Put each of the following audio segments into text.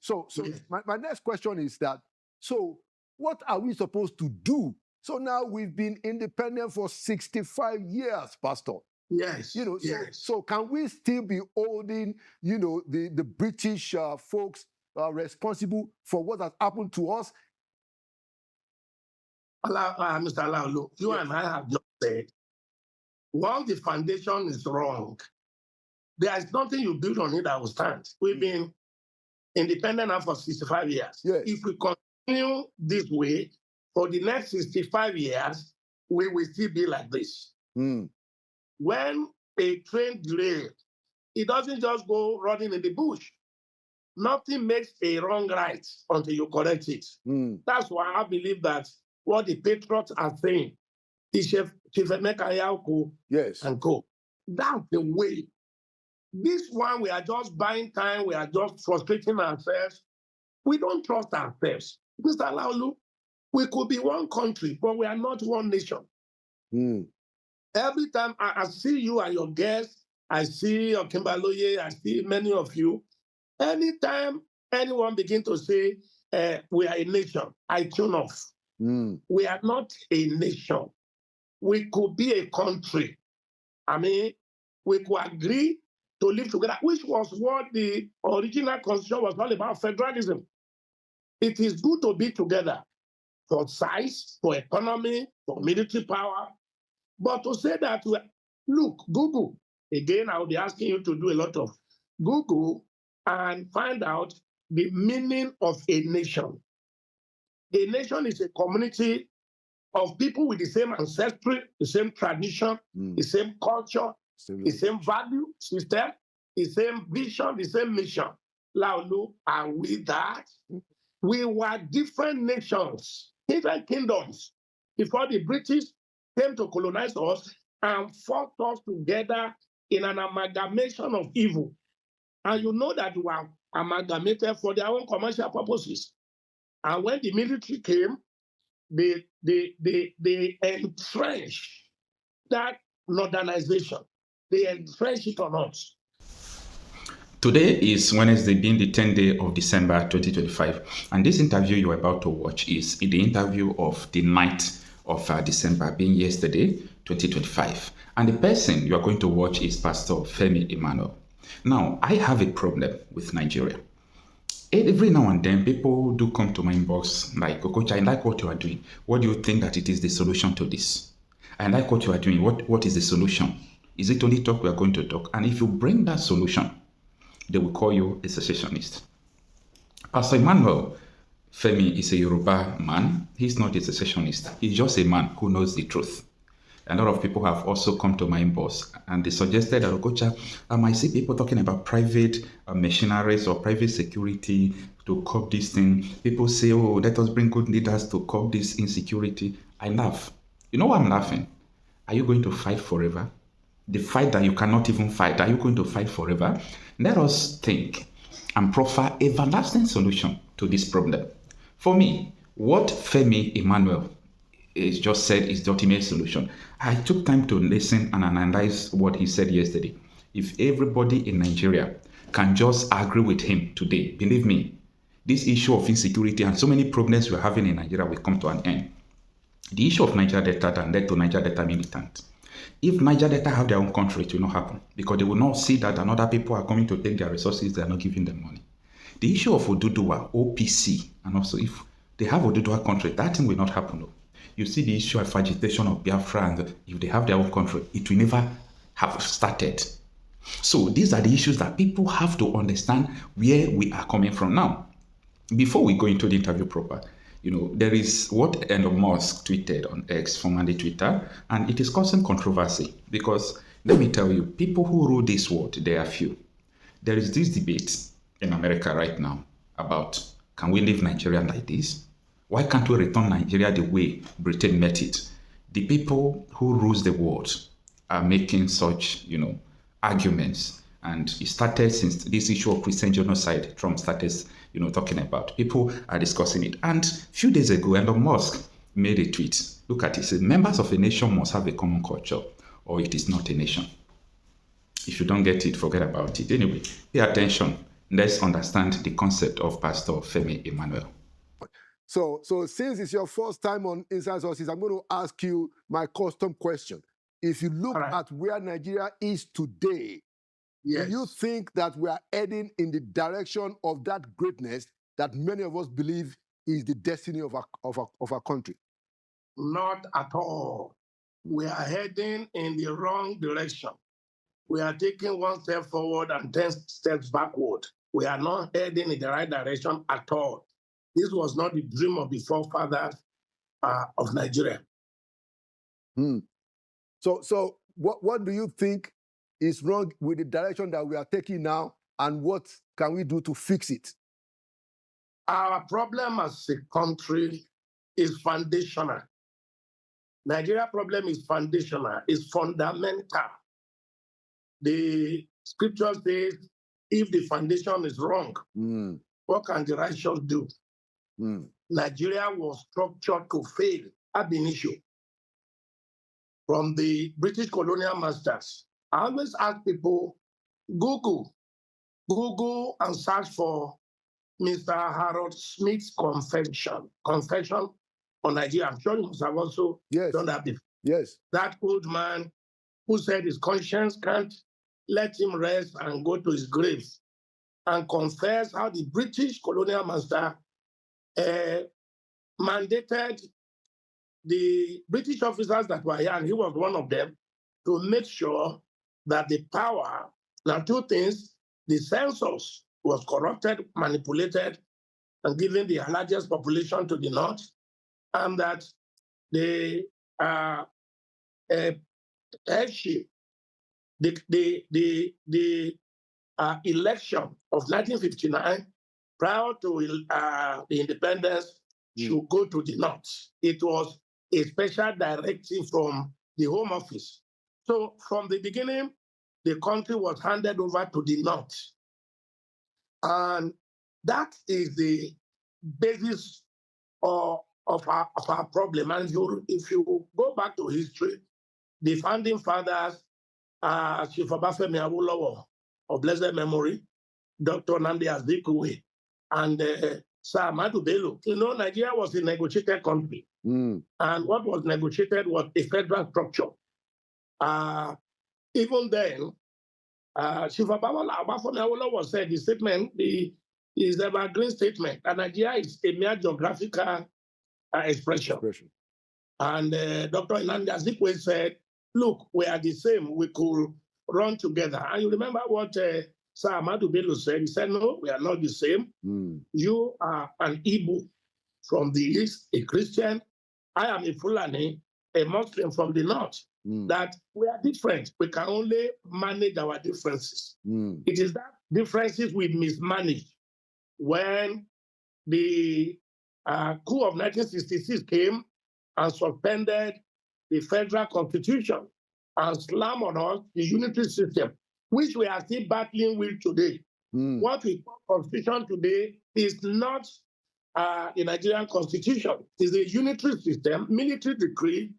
So my next question is that, so what are we supposed to do? So now we've been independent for 65 years, Pastor. Yes. So can we still be holding, the British folks responsible for what has happened to us? Mr. Laulu, you and I have just said, once the foundation is wrong, there is nothing you build on it that will stand. We've been independent now for 65 years. Yes. If we continue this way for the next 65 years, we will still be like this. When a train derails, it doesn't just go running in the bush. Nothing makes a wrong right until you correct it. That's why I believe that what the patriots are saying, Chief Emeka Yauko and co, that's the way. This one, we are just buying time, we are just frustrating ourselves. We don't trust ourselves. Mr. Laulu, we could be one country, but we are not one nation. Every time I see you and your guests, I see your Kimbaloye, I see many of you, anytime anyone begin to say, we are a nation, I tune off. We are not a nation. We could be a country. I mean, we could agree to live together, which was what the original constitution was all about, federalism. It is good to be together for size, for economy, for military power. But to say that, look, Google, again, I will be asking you to do a lot of Google and find out the meaning of a nation. A nation is a community of people with the same ancestry, the same tradition, the same culture, the same value system, the same vision, the same mission. Laulu, are we that? We were different nations, different kingdoms before the British came to colonize us and fought us together in an amalgamation of evil. And you know that we were amalgamated for their own commercial purposes. And when the military came, they entrenched that modernization. They entrenched it on us. Today is Wednesday, being the 10th day of December 2025. And this interview you're about to watch is the interview of the 9th of December, being yesterday, 2025. And the person you are going to watch is Pastor Femi Emmanuel. Now, I have a problem with Nigeria. Every now and then, people do come to my inbox like, Coach, I like what you are doing. What do you think that it is the solution to this? I like what you are doing. What is the solution? Is it only talk we are going to talk? And if you bring that solution, they will call you a secessionist. Pastor Emmanuel Femi is a Yoruba man. He's not a secessionist. He's just a man who knows the truth. A lot of people have also come to my inbox and they suggested that, Okocha, I might see people talking about private machineries or private security to curb this thing. People say, oh, let us bring good leaders to curb this insecurity. I laugh. You know why I'm laughing? Are you going to fight forever? The fight that you cannot even fight, are you going to fight forever? Let us think and proffer a everlasting solution to this problem. For me, what Femi Emmanuel is just said is the ultimate solution. I took time to listen and analyze what he said yesterday. If everybody in Nigeria can just agree with him today, believe me, this issue of insecurity and so many problems we're having in Nigeria will come to an end. The issue of Niger Delta that led to Niger Delta militant. If Niger Delta have their own country, it will not happen because they will not see that another people are coming to take their resources, they are not giving them money. The issue of Oduduwa, OPC, and also if they have Oduduwa country, that thing will not happen. You see the issue of agitation of Biafra, and if they have their own country, it will never have started. So these are the issues that people have to understand where we are coming from now. Before we go into the interview proper, there is what Elon Musk tweeted on X, formerly Twitter, and it is causing controversy because, let me tell you, people who rule this world, there are few. There is this debate in America right now about, can we leave Nigeria like this? Why can't we return Nigeria the way Britain met it? The people who rule the world are making such, arguments. And it started since this issue of Christian genocide, Trump started, talking about. People are discussing it. And a few days ago, Elon Musk made a tweet. Look at it. He said, members of a nation must have a common culture, or it is not a nation. If you don't get it, forget about it. Anyway, pay attention. Let's understand the concept of Pastor Femi Emmanuel. So since it's your first time on Inside Sources, I'm going to ask you my custom question. If you look at where Nigeria is today, do you think that we are heading in the direction of that greatness that many of us believe is the destiny of our country? Not at all. We are heading in the wrong direction. We are taking one step forward and 10 steps backward. We are not heading in the right direction at all. This was not the dream of the forefathers of Nigeria. So what do you think is wrong with the direction that we are taking now, and what can we do to fix it? Our problem as a country is foundational. Nigeria problem is foundational, is fundamental. The scripture says, if the foundation is wrong, what can the righteous do? Nigeria was structured to fail ab initio. From the British colonial masters, I always ask people, Google and search for Mr. Harold Smith's confession on Nigeria. I'm sure you must have also done that before. Yes. That old man who said his conscience can't let him rest and go to his grave, and confess how the British colonial master mandated the British officers that were here, and he was one of them, to make sure that the power, now two things, the census was corrupted, manipulated, and given the largest population to the north, and that the headship, the election of 1959, prior to the independence, should go to the north. It was a special directive from the Home Office. So from the beginning, the country was handed over to the north. And that is the basis of our problem. And if you go back to history, the founding fathers, Chief Femi Awolowo of blessed memory, Dr. Nnamdi Azikiwe, and Sir Ahmadu Bello. You know, Nigeria was a negotiated country. And what was negotiated was a federal structure. Even then, Chief Femi Awolowo said the statement, is evergreen statement, and Nigeria is a mere geographical expression. And Dr. Nnamdi Azikiwe said, look, we are the same, we could run together. And you remember what Sir Ahmadu Bello said? He said, no, we are not the same. You are an Igbo from the east, a Christian. I am a Fulani, a Muslim from the north. That we are different. We can only manage our differences. It is that differences we mismanage. When the coup of 1966 came and suspended the federal constitution and slammed on us the unitary system, which we are still battling with today. What we call constitution today is not the Nigerian constitution. It's a unitary system, military decree,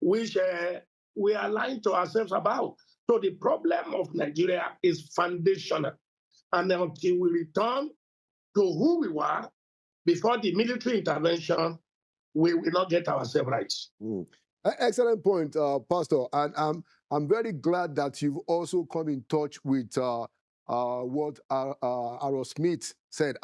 which we are lying to ourselves about. So the problem of Nigeria is foundational. And until we return to who we were before the military intervention, we will not get ourselves right. Excellent point, Pastor. And I'm very glad that you've also come in touch with what Harold Smith said.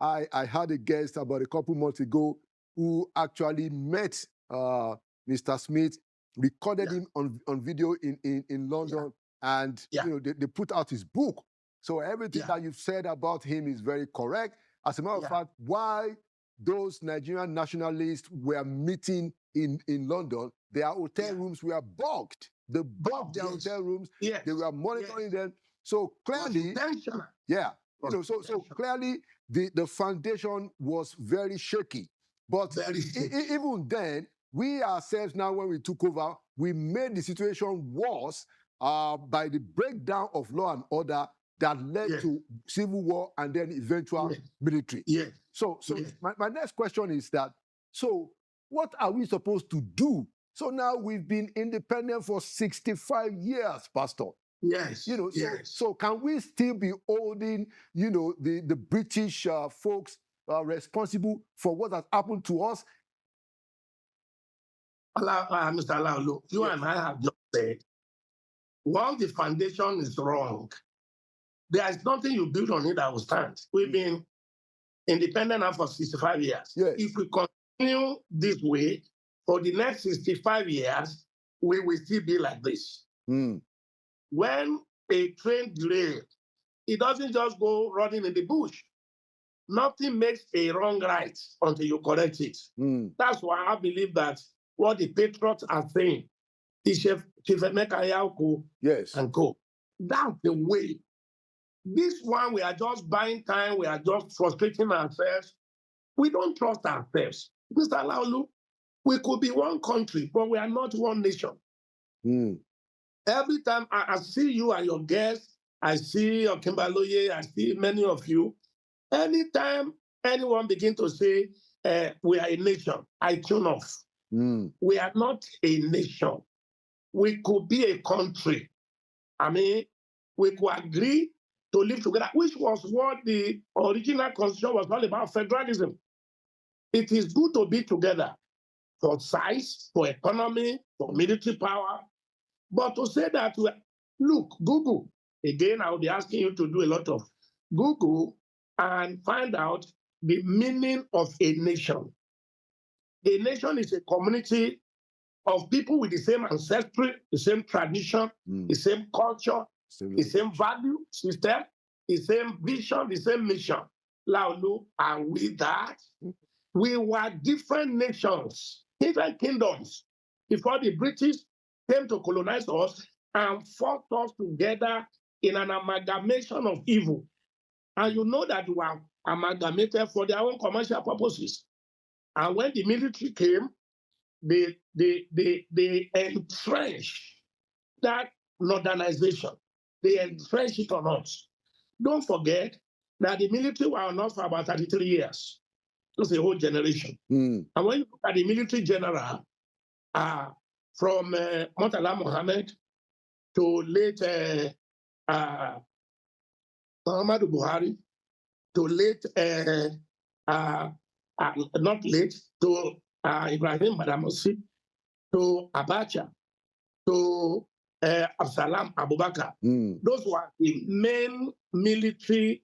I had a guest about a couple months ago who actually met Mr. Smith, recorded him on video in London, and you know, they put out his book. So everything that you've said about him is very correct. As a matter of fact, why those Nigerian nationalists were meeting in London, their hotel rooms were bugged. They bugged their hotel rooms. They were monitoring them. So clearly, you know, so clearly the foundation was very shaky. But even then, we ourselves now, when we took over, we made the situation worse by the breakdown of law and order that led to civil war and then eventual military. So my next question is that, so what are we supposed to do? So now we've been independent for 65 years, Pastor. Yes. You know, yes. So can we still be holding, you know, the British folks responsible for what has happened to us? Mr. Alaulu, you Yes. and I have just said, once the foundation is wrong, there is nothing you build on it that will stand. We've been independent now for 65 years. Yes. If we continue this way for the next 65 years, we will still be like this. When a train derails, it doesn't just go running in the bush. Nothing makes a wrong right until you correct it. That's why I believe that what the patriots are saying, Chief Emeka Yauko and co. That's the way. This one, we are just buying time. We are just frustrating ourselves. We don't trust ourselves. Mr. Laulu, we could be one country, but we are not one nation. Every time I see you and your guests, I see Okimbaloye, I see many of you, anytime anyone begin to say, we are a nation, I tune off. We are not a nation. We could be a country. I mean, we could agree to live together, which was what the original constitution was all about, federalism. It is good to be together for size, for economy, for military power. But to say that, look, Google, again, I will be asking you to do a lot of Google and find out the meaning of a nation. A nation is a community of people with the same ancestry, the same tradition, the same culture, the same value system, the same vision, the same mission. Laulu, are we that? We were different nations, different kingdoms before the British came to colonize us and forced us together in an amalgamation of evil. And you know that we were amalgamated for their own commercial purposes. And when the military came, they entrenched that modernization. They entrenched it on us. Don't forget that the military were on us for about 33 years. That's a whole generation. And when you look at the military general, from Murtala Mohammed to late Muhammadu Buhari, to late, not late, to Ibrahim Badamasi, to Abacha, to Absalam Abubakar. Those were the main military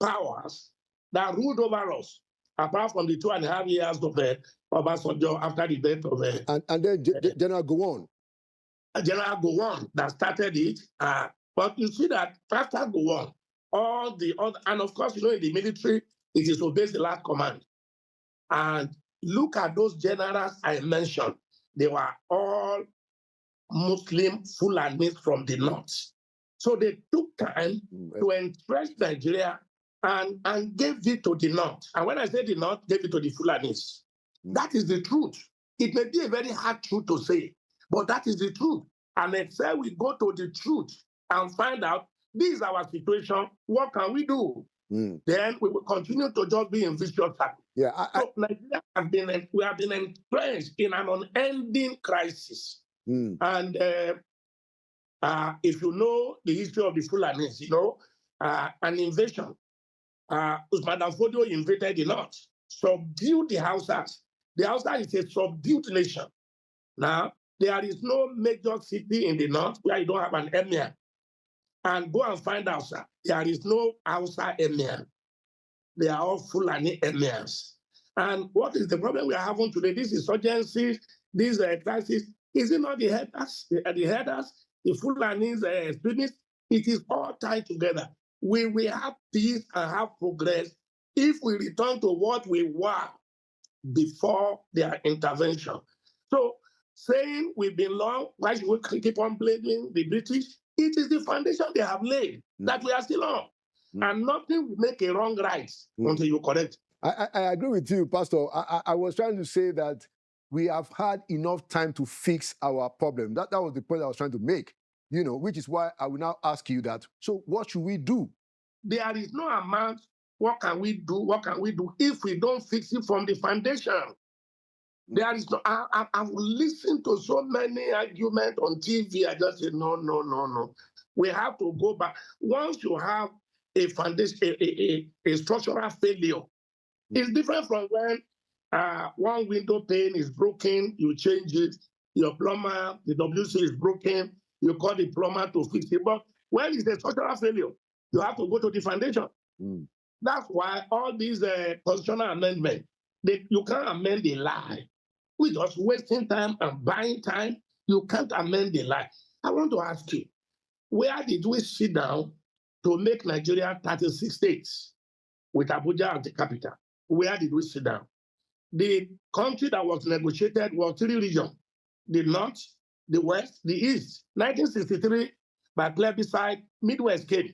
powers that ruled over us, apart from the 2.5 years of Obasanjo after the death of... and then General Gowon. General Gowon that started it. But you see that after Gowon, all the other... And of course, you know, in the military, it is obeys the last command. And look at those generals I mentioned. They were all Muslim Fulanis from the north. So they took time to entrench Nigeria and gave it to the north. And when I say the north, gave it to the Fulanis. That is the truth. It may be a very hard truth to say, but that is the truth. And except we go to the truth and find out, this is our situation, what can we do? Then we will continue to just be in vicious cycle. So Nigeria we have been entrenched in an unending crisis. And if you know the history of the Fulanis, you know, an invasion. Usman Dan Fodio invaded the north, subdued the Hausas. The Hausa is a subdued nation. Now, there is no major city in the north where you don't have an emir. And go and find out, sir, there is no Hausa emir. They are all Fulani emirs. And what is the problem we are having today? This insurgency, this crisis, is it not the headers, the Fulanis, extremists? It is all tied together. We will have peace and have progress if we return to what we were before their intervention. So saying we've been long, why should we keep on blaming the British? It is the foundation they have laid that we are still on. And nothing will make a wrong right until you correct. I agree with you, Pastor. I was trying to say that we have had enough time to fix our problem. That was the point I was trying to make, you know, which is why I will now ask you that. So what should we do? There is no amount, what can we do? What can we do if we don't fix it from the foundation? There is no, I've listened to so many arguments on TV. I just say, no. We have to go back. Once you have a foundation, a structural failure, it's different from when one window pane is broken, you change it. Your plumber, the WC is broken, you call the plumber to fix it. But when it's a structural failure, you have to go to the foundation. That's why all these constitutional amendments, you can't amend the lie. We're just wasting time and buying time. You can't amend the lie. I want to ask you, where did we sit down to make Nigeria 36 states with Abuja as the capital? Where did we sit down? The country that was negotiated was 3 regions: the North, the West, the East. 1963, by plebiscite, Midwest came.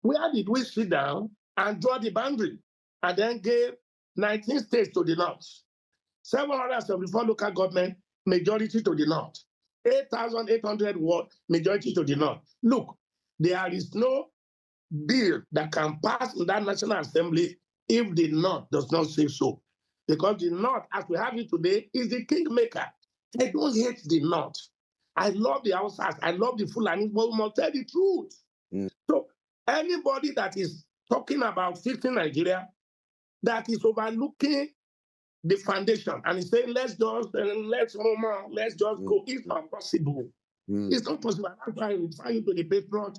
Where did we sit down and draw the boundary and then gave 19 states to the North, 774 local government, majority to the North, 8,800 ward, majority to the North? Look, there is no bill that can pass in that National Assembly if the North does not say so. Because the North, as we have it today, is the kingmaker. I don't hate the North. I love the Hausas. I love the Fulani, but we must tell the truth. So anybody that is talking about fixing Nigeria, that is overlooking the foundation and is saying, let's just go. It's not possible. It's not possible. That's why I refer you to the Patriot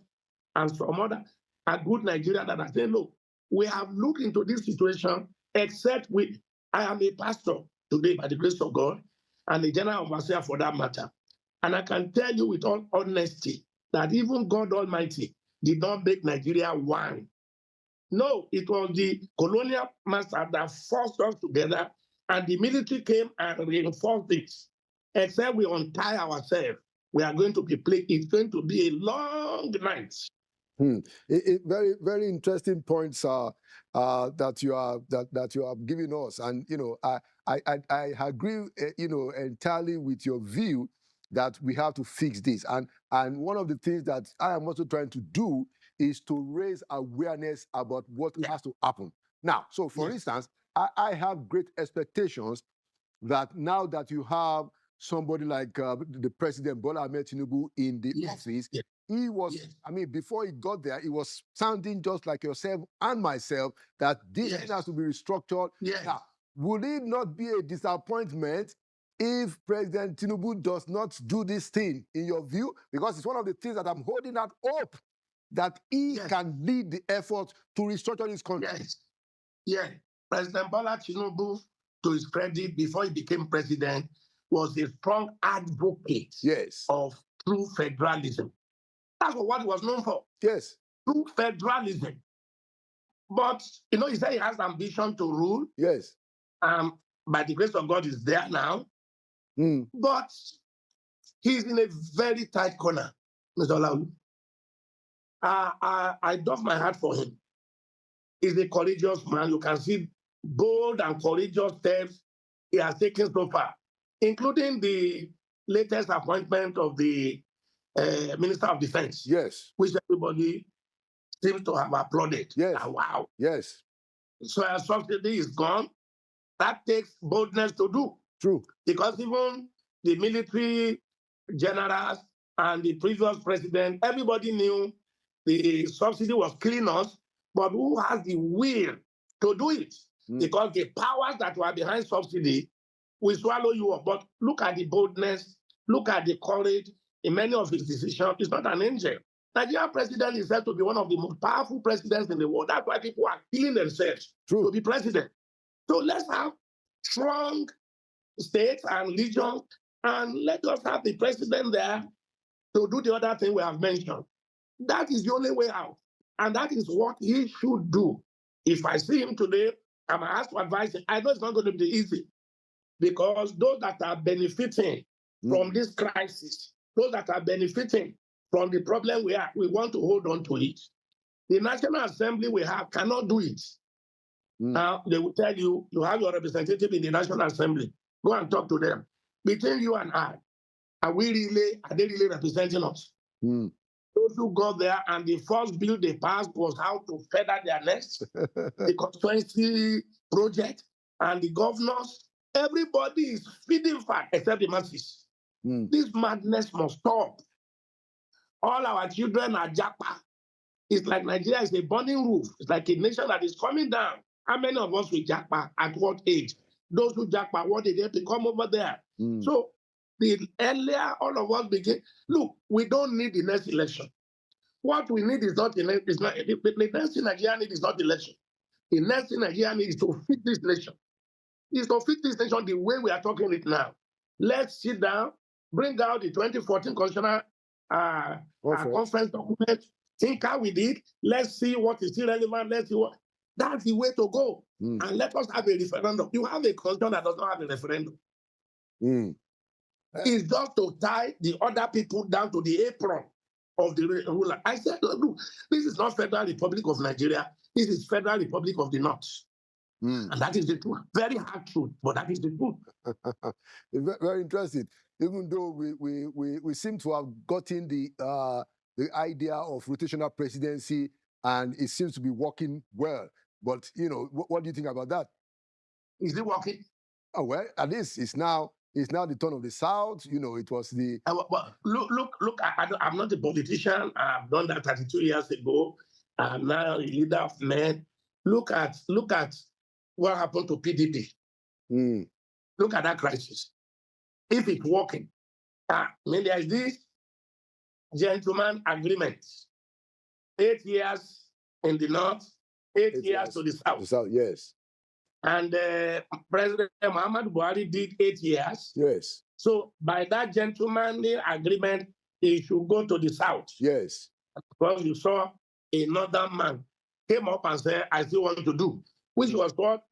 and some other a good Nigeria that I say, look, we have looked into this situation, except I am a pastor today by the grace of God, and a general overseer for that matter. And I can tell you with all honesty that even God Almighty did not make Nigeria one. No, it was the colonial master that forced us together, and the military came and reinforced it. Except we untie ourselves, we are going to be played. It's going to be a long night. Very, very interesting points that you are giving us, and I agree, entirely with your view that we have to fix this. And one of the things that I am also trying to do is to raise awareness about what has to happen now. So, for instance, I have great expectations that now that you have somebody like the President Bola Ahmed Tinubu in the office. He was, I mean, before he got there, he was sounding just like yourself and myself that this thing has to be restructured. Now, will it not be a disappointment if President Tinubu does not do this thing, in your view? Because it's one of the things that I'm holding out hope that he can lead the effort to restructure this country. President Bola Tinubu, to his credit, before he became president, was a strong advocate of true federalism. That's what he was known for. True federalism. But, he said he has ambition to rule. By the grace of God, he's there now. But he's in a very tight corner, Mr. Olawu. I doff my hat for him. He's a courageous man. You can see bold and courageous steps he has taken so far, including the latest appointment of the Minister of Defense, which everybody seems to have applauded. Wow. So as subsidy is gone, that takes boldness to do. Because even the military generals and the previous president, everybody knew the subsidy was killing us, but who has the will to do it? Because the powers that were behind subsidy will swallow you up. But look at the boldness, look at the courage in many of his decisions. He's not an angel. Nigerian president is said to be one of the most powerful presidents in the world. That's why people are killing themselves to be president. So let's have strong states and regions, and let us have the president there to do the other thing we have mentioned. That is the only way out. And that is what he should do. If I see him today, I'm asked to advise him. I know it's not going to be easy, because those that are benefiting from this crisis, those that are benefiting from the problem we want to hold on to it. The National Assembly we have cannot do it. Now, they will tell you, you have your representative in the National Assembly. Go and talk to them. Between you and I, are they really representing us? Those who got there, and the first bill they passed was how to feather their nest, the constituency project, and the governors. Everybody is feeding fat except the masses. This madness must stop. All our children are japa. It's like Nigeria is a burning roof. It's like a nation that is coming down. How many of us will japa? At what age? Those who japa, what did they have to come over there? So the earlier all of us begin, look, we don't need the next election. What we need is not the next thing Nigeria needs is not election. The next thing Nigeria needs is to fit this nation. Is to fit this nation the way we are talking it now. Let's sit down, bring out the 2014 constitutional conference document, think how we did. Let's see what is still relevant. Let's see what. That's the way to go. And let us have a referendum. You have a constitution that does not have a referendum. It's just to tie the other people down to the apron of the ruler. I said, look, this is not Federal Republic of Nigeria. This is Federal Republic of the North. And that is the truth. Very hard truth, but that is the truth. Very interesting. Even though we seem to have gotten the idea of rotational presidency, and it seems to be working well. But you know, what do you think about that? Is it working? Oh well, at least it's now the turn of the South. You know, it was the. Look. I'm not a politician. I've done that 32 years ago. I'm now a leader of men. Look at what happened to PDP. Look at that crisis. If it's working, I mean, there's this gentleman agreement. 8 years in the North, 8 years to the South. The South, yes. And President Muhammad Buhari did 8 years. Yes. So by that gentlemanly agreement, he should go to the South. Yes. Because you saw another man came up and said, I still want to do, which was what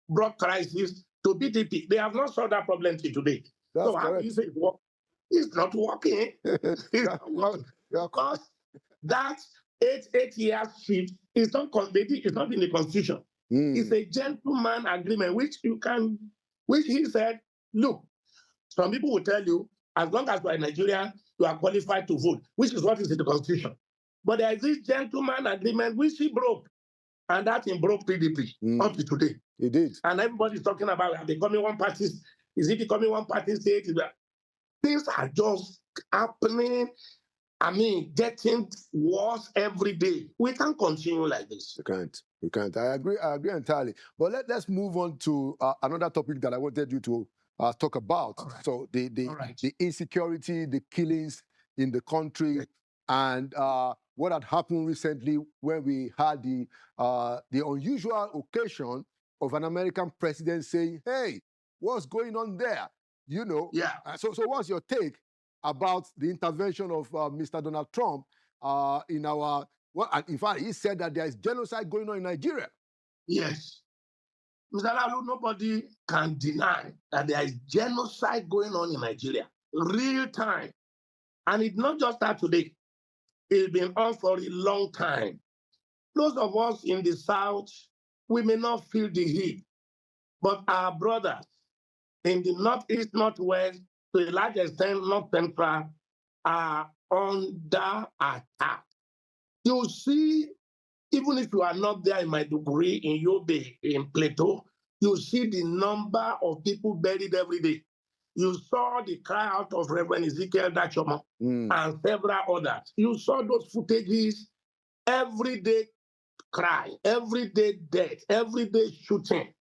brought crisis to PDP. They have not solved that problem till today. That's so how do you say it's not working? It's not working. Because that eight years shift is not it's not in the Constitution. It's a gentleman agreement, which he said, look, some people will tell you, as long as you are in Nigeria, you are qualified to vote, which is what is in the Constitution. But there is this gentleman agreement which he broke, and that he broke PDP up to today. He did. And everybody's talking about becoming one party. Is it becoming one party state? Things are just happening. I mean, getting worse every day. We can't continue like this. We can't. I agree entirely. But let's move on to another topic that I wanted you to talk about. Right. So the insecurity, the killings in the country, and what had happened recently when we had the unusual occasion of an American president saying, "Hey, what's going on there?" You know. Yeah. So what's your take about the intervention of Mr. Donald Trump in our? Well, in fact, he said that there is genocide going on in Nigeria. Yes. Mr. Lalu, nobody can deny that there is genocide going on in Nigeria, real time. And it's not just that today. It's been on for a long time. Those of us in the South, we may not feel the heat, but our brothers in the Northeast, Northwest, to a large extent, North Central, are under attack. You see, even if you are not there in Maiduguri, in Yobe, in Plateau, you see the number of people buried every day. You saw the cry out of Reverend Ezekiel Dachoma and several others. You saw those footages, everyday cry, everyday death, everyday shooting.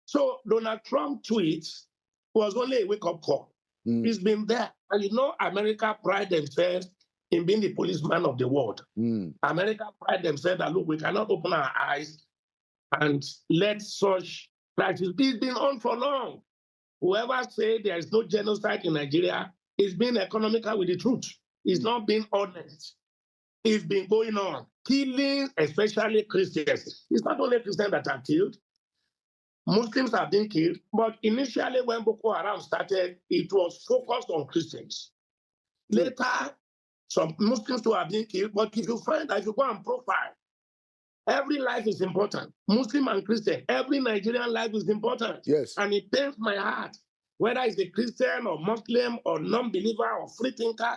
So Donald Trump tweets was only a wake-up call. It's been there. And you know, America pride themselves in being the policeman of the world. America pride themselves that, look, we cannot open our eyes and let such crises. It's been on for long. Whoever say there is no genocide in Nigeria is being economical with the truth. It's not being honest. It's been going on. Killing, especially Christians. It's not only Christians that are killed. Muslims have been killed. But initially when Boko Haram started, it was focused on Christians. Later, some Muslims too have been killed. But if you find that, if you go and profile, every life is important. Muslim and Christian, every Nigerian life is important. Yes. And it pains my heart, whether it's a Christian or Muslim or non-believer or free thinker,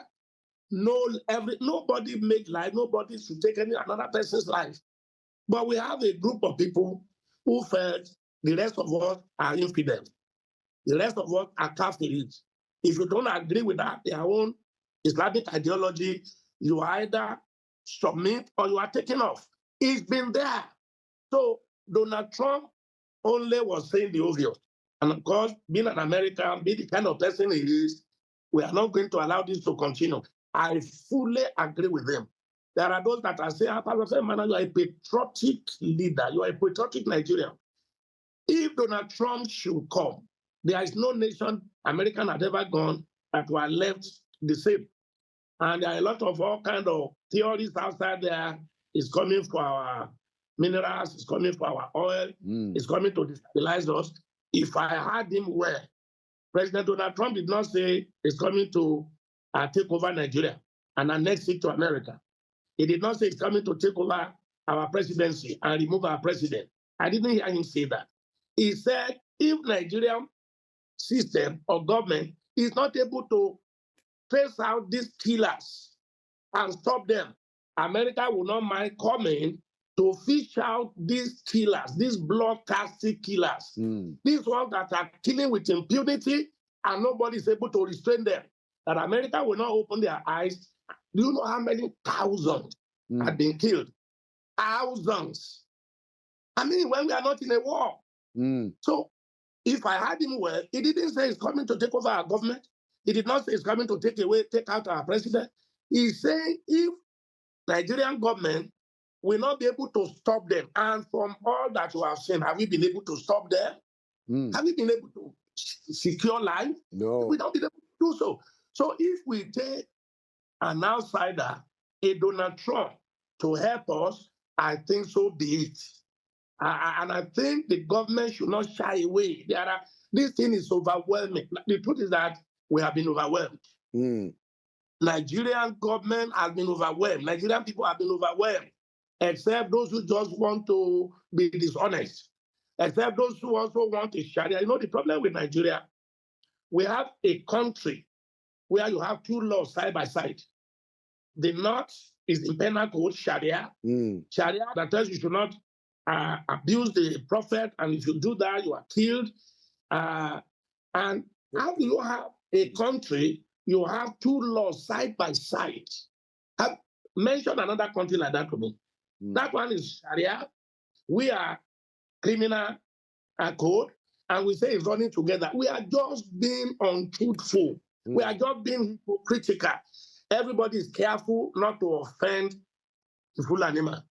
nobody make life, nobody should take another person's life. But we have a group of people who felt the rest of us are infidels. The rest of us are Catholics. If you don't agree with that, their own Islamic ideology, you either submit or you are taken off. It's been there. So Donald Trump only was saying the obvious. And of course, being an American, being the kind of person he is, we are not going to allow this to continue. I fully agree with them. There are those that are saying, Pastor Emmanuel, you are a patriotic leader. You are a patriotic Nigerian. If Donald Trump should come, there is no nation American had ever gone that were left the same. And there are a lot of all kinds of theories outside there. It's coming for our minerals, it's coming for our oil, it's coming to destabilize us. If I had him well, President Donald Trump did not say it's coming to take over Nigeria and annex it to America. He did not say it's coming to take over our presidency and remove our president. I didn't hear him say that. He said if Nigerian system or government is not able to trace out these killers and stop them, America will not mind coming to fish out these killers, these bloodthirsty killers, these ones that are killing with impunity and nobody is able to restrain them, that America will not open their eyes. Do you know how many thousands have been killed? Thousands. I mean, when we are not in a war. So if I had him well, he didn't say he's coming to take over our government. He did not say he's coming to take out our president. He's saying if Nigerian government will not be able to stop them. And from all that you have seen, have we been able to stop them? Have we been able to secure life? No. We don't be able to do so. So if we take an outsider, a Donald Trump, to help us, I think so be it. And I think the government should not shy away. This thing is overwhelming. The truth is that we have been overwhelmed. Nigerian government has been overwhelmed. Nigerian people have been overwhelmed, except those who just want to be dishonest, except those who also want a Sharia. You know, the problem with Nigeria, we have a country where you have two laws side by side. The North is in penal code, Sharia. Sharia that tells you should not abuse the prophet, and if you do that, you are killed. And how do you have a country, you have two laws side by side? I've mentioned another country like that to me. That one is Sharia. We are criminal code, and we say it's running together. We are just being untruthful. We are just being hypocritical. Everybody is careful not to offend the full animal.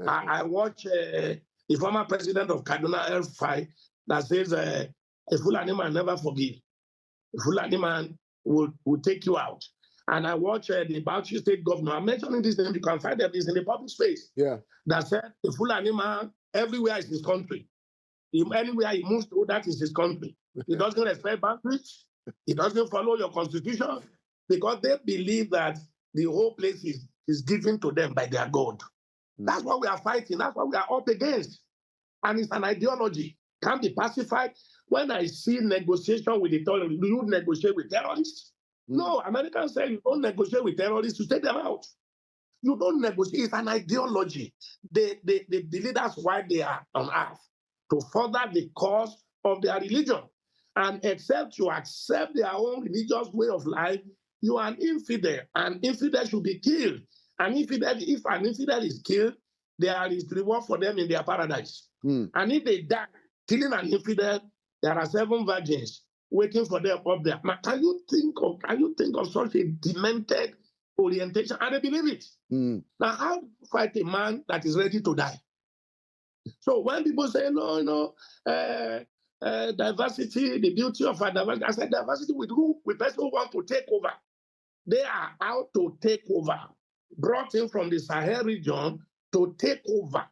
I watch the former president of Kaduna, El-Fai, that says a full animal never forgive. A full animal will take you out. And I watch the Bauchi state governor. I'm mentioning this name, you can find this in the public space. Yeah. That said, the full animal everywhere is his country. Anywhere he moves to, that is his country. He doesn't respect boundaries. He doesn't follow your constitution because they believe that the whole place is given to them by their God. That's what we are fighting. That's what we are up against. And it's an ideology. Can't be pacified. When I see negotiation with the terrorists, do you negotiate with terrorists? No, Americans say you don't negotiate with terrorists, you take them out. You don't negotiate. It's an ideology. They believe that's why they are on earth, to further the cause of their religion. And except you accept their own religious way of life, you are an infidel. An infidel should be killed. If an infidel is killed, there is reward for them in their paradise. And if they die killing an infidel, there are 7 virgins waiting for them up there. Now, can you think of such a demented orientation? And they believe it. Now, how do you fight a man that is ready to die? So when people say, no, diversity, the beauty of our diversity, I said, diversity with who? With people who want to take over. They are out to take over, brought in from the Sahel region to take over.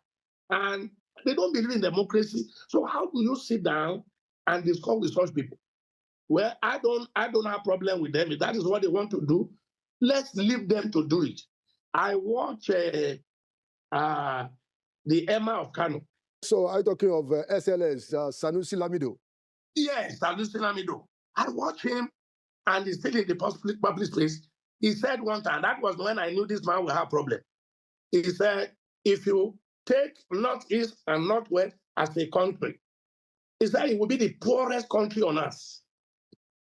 And they don't believe in democracy. So how do you sit down and discuss with such people? Well, I don't have problem with them. If that is what they want to do, let's leave them to do it. I watch the Emma of Kanu. So are you talking of SLS, Sanusi Lamido? Yes, Sanusi Lamido. I watch him, and he's still in the public space. He said one time, that was when I knew this man will have a problem. He said, if you take Northeast and Northwest as a country, he said it will be the poorest country on earth.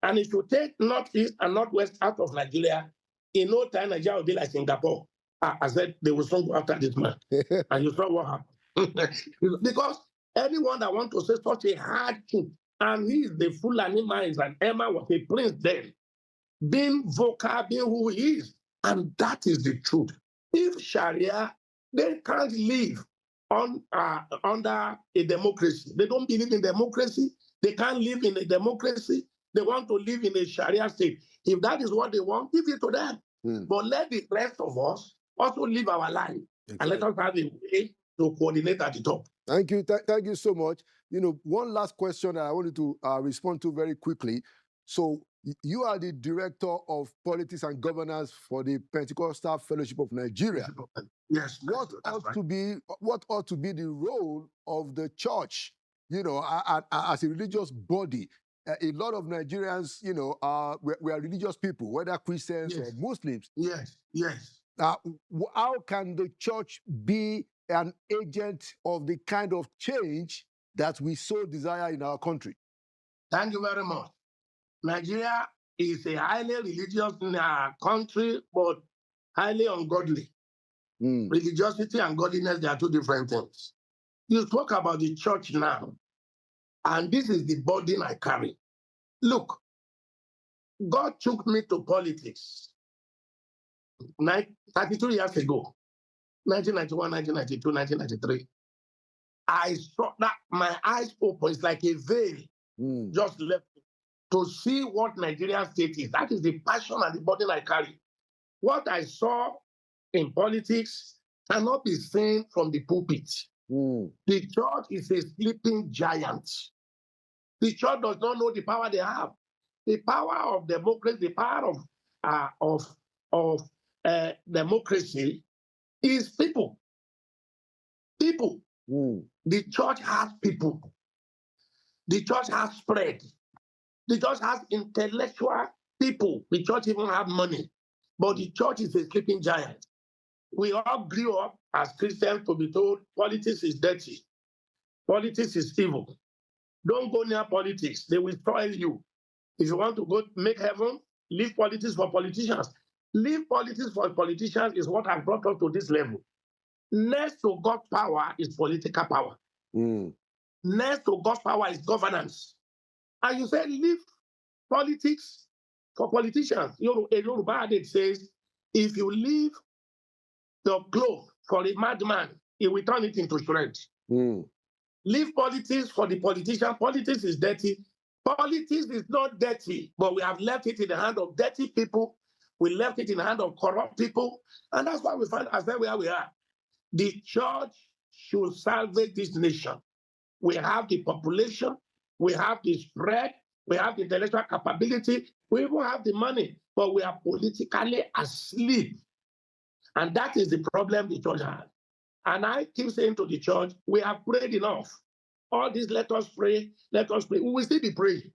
And if you take Northeast and Northwest out of Nigeria, in no time, Nigeria will be like Singapore. I said they will soon go after this man. And you saw what happened. Because anyone that wants to say such a hard truth, and he is the Fulani man, and Emma was a prince then, being vocal, being who he is. And that is the truth. If Sharia, they can't live under a democracy. They don't believe in democracy. They can't live in a democracy. They want to live in a Sharia state. If that is what they want, give it to them. But let the rest of us also live our life. Exactly. And let us have a way to coordinate at the top. Thank you. Thank you so much. You know, one last question that I wanted to respond to very quickly. So you are the director of politics and governance for the Pentecostal Fellowship of Nigeria. Yes. What ought to be the role of the church, you know, as a religious body? A lot of Nigerians, you know, we are religious people, whether Christians or Muslims. Yes. How can the church be an agent of the kind of change that we so desire in our country? Thank you very much. Nigeria is a highly religious country, but highly ungodly. Religiosity and godliness, they are two different things. You talk about the church now, and this is the burden I carry. Look, God took me to politics 32 years ago, 1991, 1992, 1993. I saw that my eyes open. It's like a veil just left to see what Nigerian state is. That is the passion and the burden I carry. What I saw in politics cannot be seen from the pulpit. The church is a sleeping giant. The church does not know the power they have. The power of democracy, the power of democracy is people. People. The church has people. The church has spread. The church has intellectual people. The church even have money. But the church is a sleeping giant. We all grew up as Christians to be told politics is dirty. Politics is evil. Don't go near politics. They will spoil you. If you want to go make heaven, leave politics for politicians. Leave politics for politicians is what has brought us to this level. Next to God's power is political power. Next to God's power is governance. And you say leave politics for politicians. Yoruba adage says, if you leave your clothes for a madman, he will turn it into shreds. Leave politics for the politician. Politics is dirty. Politics is not dirty, but we have left it in the hand of dirty people. We left it in the hand of corrupt people. And that's why we find ourselves where we are. The church should salvage this nation. We have the population. We have the spread. We have the intellectual capability. We even have the money, but we are politically asleep. And that is the problem the church has. And I keep saying to the church, we have prayed enough. All this, let us pray, let us pray. We will still be praying.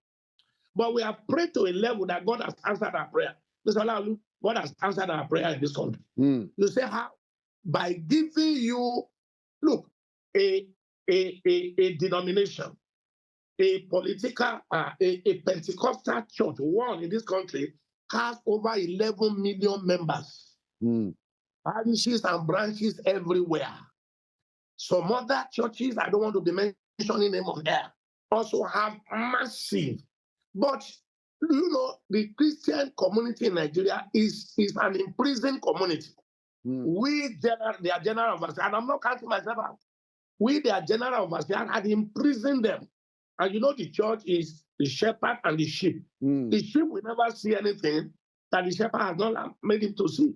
But we have prayed to a level that God has answered our prayer. God has answered our prayer in this country. You say how? By giving you, look, a denomination, a political, a Pentecostal church, one in this country, has over 11 million members. Parishes and branches everywhere. Some other churches, I don't want to be mentioning them on air, also have massive. But, you know, the Christian community in Nigeria is an imprisoned community. We, their general overseer, and I'm not counting myself out, we, their general overseer, had imprisoned them. And you know, the church is the shepherd and the sheep. The sheep will never see anything that the shepherd has not made him to see.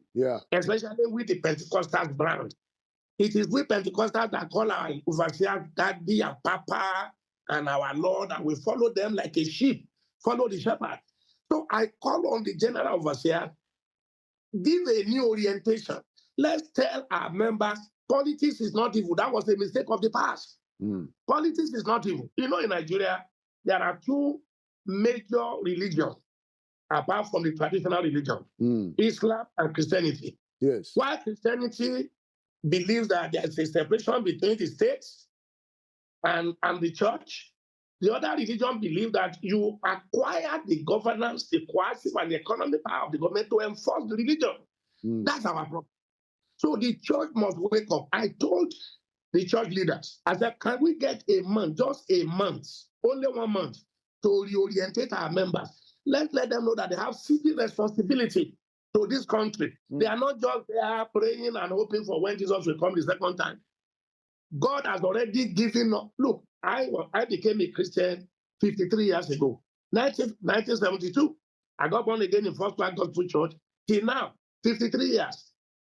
Especially with the Pentecostal brand. It is we Pentecostals that call our overseer Daddy and Papa and our Lord, and we follow them like a sheep, follow the shepherd. So I call on the general overseer, give a new orientation. Let's tell our members, politics is not evil. That was a mistake of the past. Politics is not evil. You know, in Nigeria, there are two major religions, apart from the traditional religion, Islam and Christianity. While Christianity believes that there is a separation between the states and the church, The other religion believe that you acquire the governance, the coercive and the economic power of the government to enforce the religion. That's our problem. So the church must wake up. I told the church leaders, I said, can we get a month, just a month, only 1 month, to reorientate our members? Let them know that they have civic responsibility to this country. They are not just there praying and hoping for when Jesus will come the second time. God has already given up. Look, I became a Christian 53 years ago, 1972. I got born again in First Class Gospel Church. Till now, 53 years.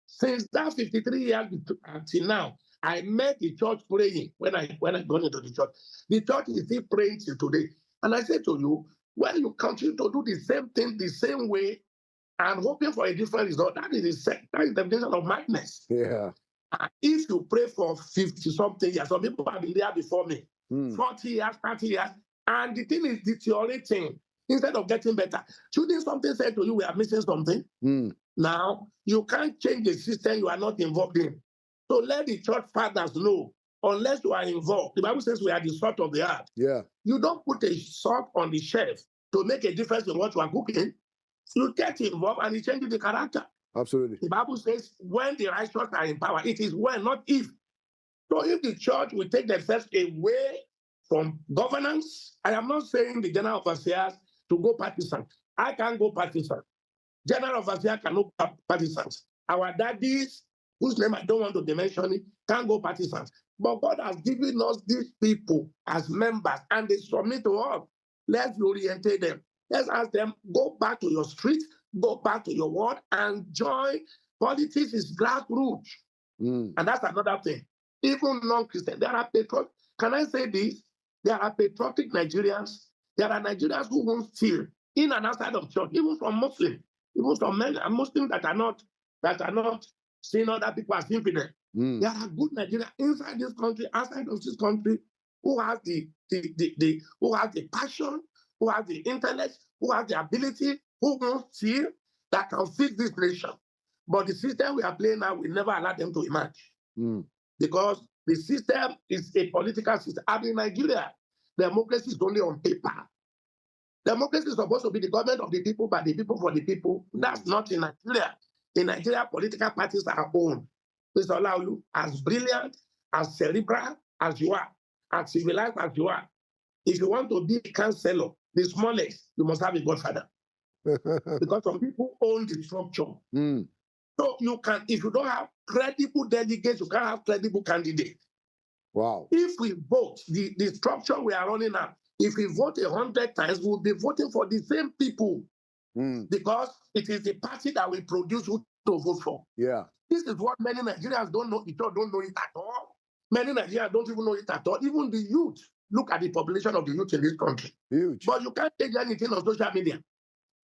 Since that 53 years until now, I met the church praying when I got into the church. The church is still praying till today. And I say to you, when you continue to do the same thing the same way and hoping for a different result, that is the definition of madness. Yeah. If you pray for 50-something years, some people have been there before me, 40 years, 30 years, and the thing is deteriorating instead of getting better. Shouldn't something say to you, we are missing something? Now, you can't change the system you are not involved in. So let the church fathers know, unless you are involved. The Bible says we are the salt of the earth. Yeah. You don't put a salt on the shelf to make a difference in what you are cooking. You get involved and it changes the character. Absolutely. The Bible says when the righteous are in power, it is when, not if. So if the church will take themselves away from governance, I am not saying the general overseers to go partisan. I can't go partisan. General overseer cannot go partisans. Our daddies, whose name I don't want to mention it, can't go partisans. But God has given us these people as members and they submit to us. Let's orientate them. Let's ask them, go back to your street, go back to your ward and join. Politics is grassroots. And that's another thing. Even non-Christian, there are patriotic. Can I say this? There are patriotic Nigerians. There are Nigerians who won't steal in and outside of church, even from Muslims, even from men and Muslims that are not seeing other people as infidel. There are good Nigerians inside this country, outside of this country, who have the passion, who have the intellect, who have the ability, who won't steal, that can fix this nation. But the system we are playing now will never allow them to emerge. Because the system is a political system. And in Nigeria, democracy is only on paper. Democracy is supposed to be the government of the people, by the people, for the people. That's not in Nigeria. In Nigeria, political parties are owned. This allows you, as brilliant, as cerebral as you are, as civilized as you are. If you want to be a councillor, the smallest, you must have a godfather. Because some people own the structure. So you can, if you don't have credible delegates, you can't have credible candidates. Wow. If we vote, the structure we are running now, if we vote 100 times, we'll be voting for the same people. Because it is the party that we produce who to vote for. Yeah. This is what many Nigerians don't know. The church don't know it at all. Many Nigerians don't even know it at all. Even the youth. Look at the population of the youth in this country. Huge. But you can't change anything on social media.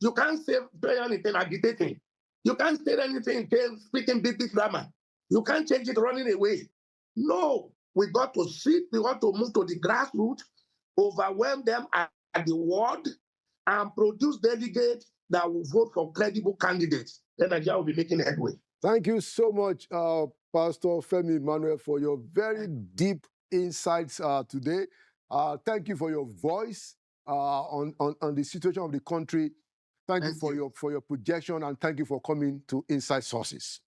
You can't say anything agitating. You can't say anything speaking big grammar. You can't change it running away. No, we got to sit. We got to move to the grassroots, overwhelm them at the ward, and produce delegates that will vote for credible candidates. Then Nigeria will be making headway. Thank you so much, Pastor Femi Emmanuel, for your very deep insights today. Thank you for your voice on the situation of the country. Thank you for your projection, and thank you for coming to Inside Sources.